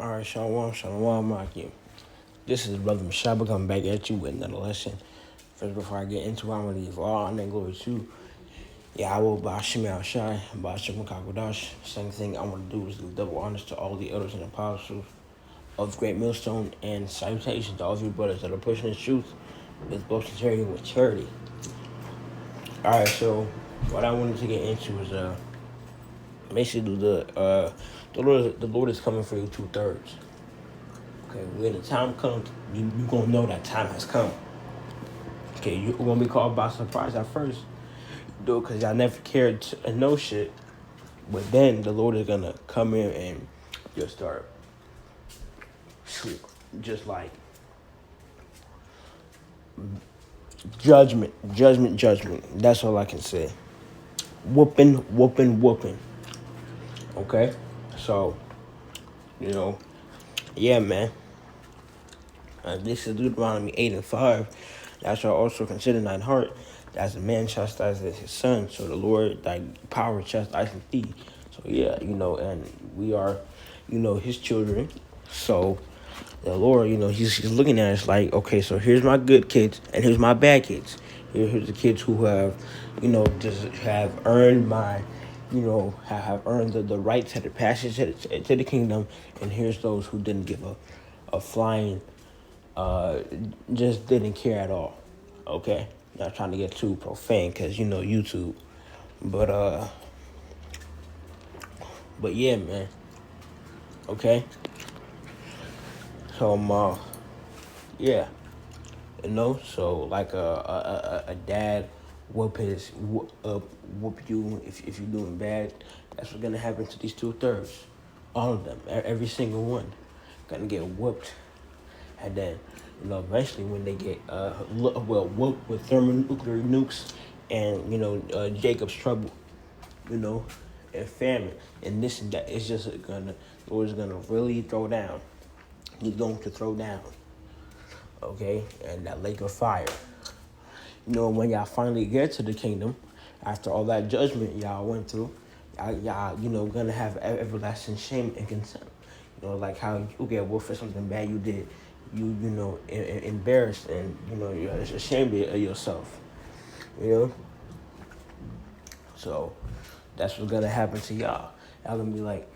All right, Shalom, Shalom, Maki. This is Brother Mashaba coming back at you with another lesson. First, before I get into it, I'm going to give all honor and glory to Yahweh, Ba'ashim Al-Shai, Ba'ashim Kakodash. Same thing I want to do is do double honors to all the elders and apostles of Great Millstone, and salutations to all of you brothers that are pushing the truth with both sincerity and with charity. All right, so what I wanted to get into is basically the Lord is coming for you 2/3. Okay, when the time comes, you gonna know that time has come. Okay, you're gonna be caught by surprise at first, though, because y'all never cared to know shit. But then the Lord is gonna come in and just start, just like judgment. That's all I can say. Whooping. Okay, so yeah, man. This is Deuteronomy 8:5. Thou shalt also consider thine heart, as a man chastises his son, so the Lord thy power chastises thee. So yeah, and we are, his children. So the Lord, he's looking at us like, okay, so here's my good kids and here's my bad kids. Here's the kids who have, just have earned my, have earned the right to the passage to the kingdom, and here's those who didn't give a flying, just didn't care at all. Okay, not trying to get too profane because YouTube, but yeah, man. Okay, so yeah, so like a dad whoop you if you're doing bad. That's what's gonna happen to these 2/3. All of them, every single one, gonna get whooped, and then eventually when they get whooped with thermonuclear nukes and Jacob's trouble, and famine and this and that, it's just gonna the Lord's gonna really throw down. He's going to throw down. Okay, and that lake of fire. When y'all finally get to the kingdom, after all that judgment y'all went through, y'all gonna have everlasting shame and contempt. Like how you get whooped for something bad you did, embarrassed, and you're ashamed of yourself. So that's what's gonna happen to y'all. Y'all gonna be like,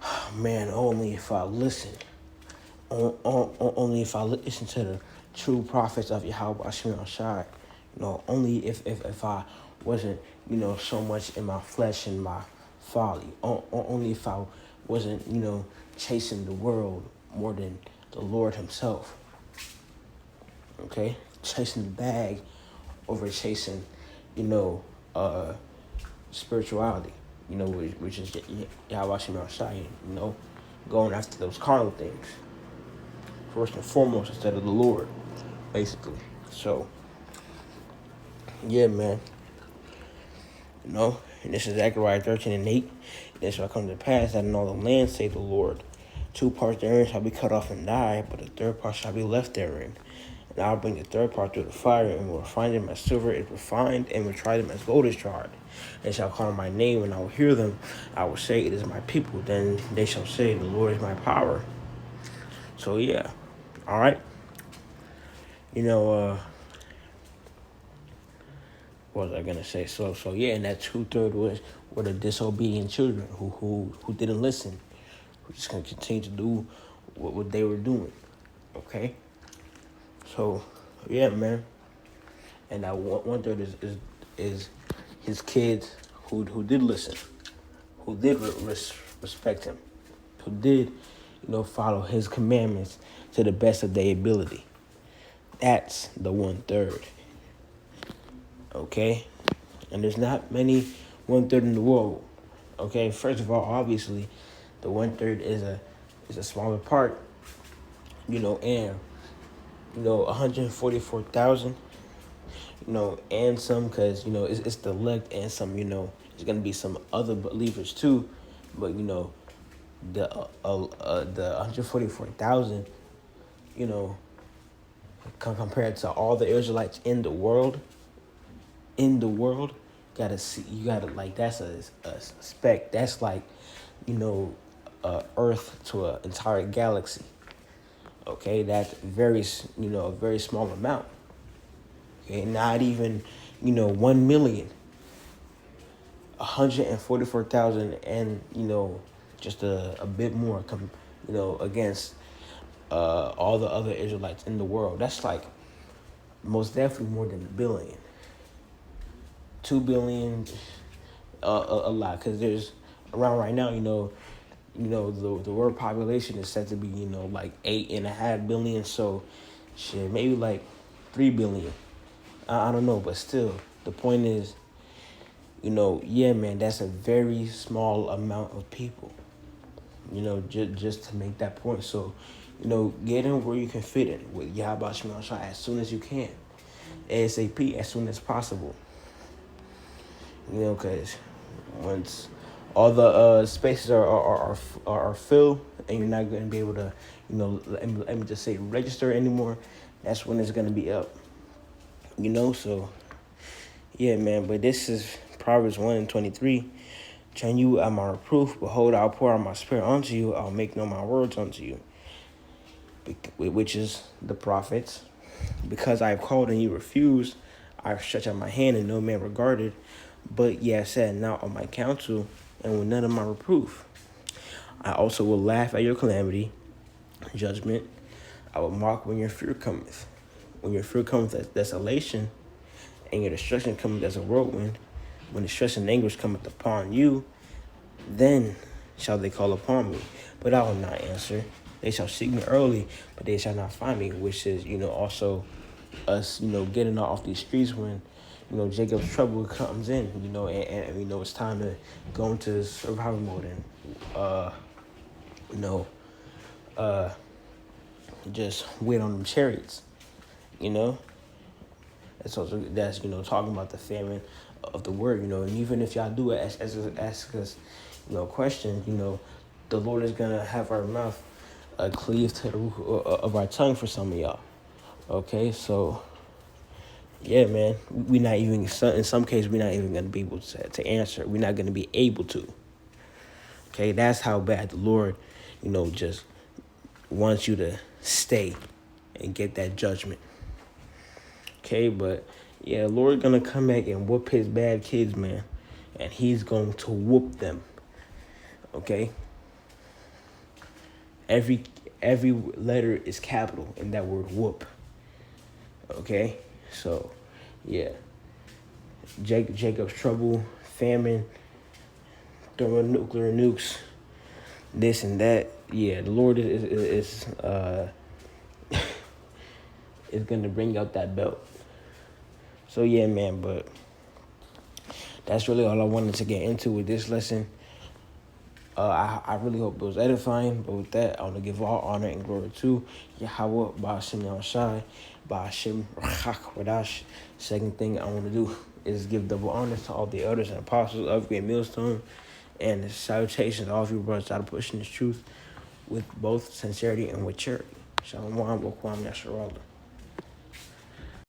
oh, man, only if I listen. Only if I listen to the true prophets of Yahweh Hashem Shai. Only if I wasn't, so much in my flesh and my folly. Only if I wasn't, chasing the world more than the Lord himself. Okay? Chasing the bag over chasing, spirituality, which is Yahweh Hashem Shai, going after those carnal things. First and foremost, instead of the Lord, basically. So, yeah, man. And this is Zechariah 13:8. And it shall come to pass that in all the land, say the Lord, 2 parts therein shall be cut off and die, but the 3rd part shall be left therein. And I'll bring the 3rd part through the fire, and will refine them as silver is refined, and will try them as gold is tried. They shall call my name, and I will hear them. I will say, it is my people. Then they shall say, the Lord is my power. So, yeah. All right. What was I gonna say? So yeah, and that 2/3 were the disobedient children who didn't listen, who just gonna continue to do what they were doing. Okay. So yeah, man. And that 1/3 is his kids who did listen, who did respect him, who did follow his commandments to the best of their ability. That's the 1/3. Okay, and there's not many 1/3 in the world. Okay, first of all, obviously, the 1/3 is a smaller part. And 144,000. And some, because it's the elect, and some there's gonna be some other believers too, but the 144,000, compared to all the Israelites in the world, gotta see, you gotta, like, that's a speck. That's like, Earth to an entire galaxy. Okay, that's a very small amount. Okay, not even 1,000,000, 144,000, and just a bit more against all the other Israelites in the world. That's like most definitely more than 1 billion, 2 billion, a lot, because there's around right now, the world population is said to be like 8.5 billion. So shit, maybe like 3 billion. I don't know, but still, the point is, yeah, man, that's a very small amount of people. Just to make that point. So, get in where you can fit in with Yahweh Shema Shai as soon as you can, ASAP, as soon as possible. Because once all the spaces are filled, and you're not going to be able to, let me just say, register anymore, that's when it's going to be up. So yeah, man. But this is Proverbs 1:23. Train you at my reproof. Behold, I'll pour out my spirit unto you. I'll make known my words unto you. Which is the prophets. Because I have called and you refused, I have stretched out my hand and no man regarded. But ye have sat not on my counsel, and with none of my reproof. I also will laugh at your calamity, judgment. I will mock when your fear cometh. When your fear cometh as desolation, and your destruction cometh as a whirlwind, when distress and anguish cometh upon you, then shall they call upon me, but I will not answer. They shall seek me early, but they shall not find me, which is, also us, getting off these streets when, Jacob's trouble comes in, and it's time to go into survival mode and, just wait on them chariots, That's talking about the famine of the word, and even if y'all do ask us, questions, the Lord is gonna have our mouth cleave to the roof of our tongue for some of y'all. Okay, so yeah, man, we not even in some cases we're not even gonna be able to answer. We're not gonna be able to. Okay, that's how bad the Lord, just wants you to stay and get that judgment. Okay, but yeah, Lord gonna come back and whoop his bad kids, man, and he's going to whoop them. Okay, every letter is capital in that word whoop. Okay, so yeah, Jacob's trouble, famine, thermonuclear nukes, this and that. Yeah, the Lord is gonna bring out that belt. So yeah, man, but that's really all I wanted to get into with this lesson. I really hope it was edifying. But with that, I want to give all honor and glory to Yahweh, Ba'ashem Yahushai, Ba'ashem Rachak Wadash. Second thing I want to do is give double honor to all the elders and apostles of Great Millstone, and salutations to all of you brothers out of pushing this truth with both sincerity and with charity. Shalom, Wakwam, Yasharallah.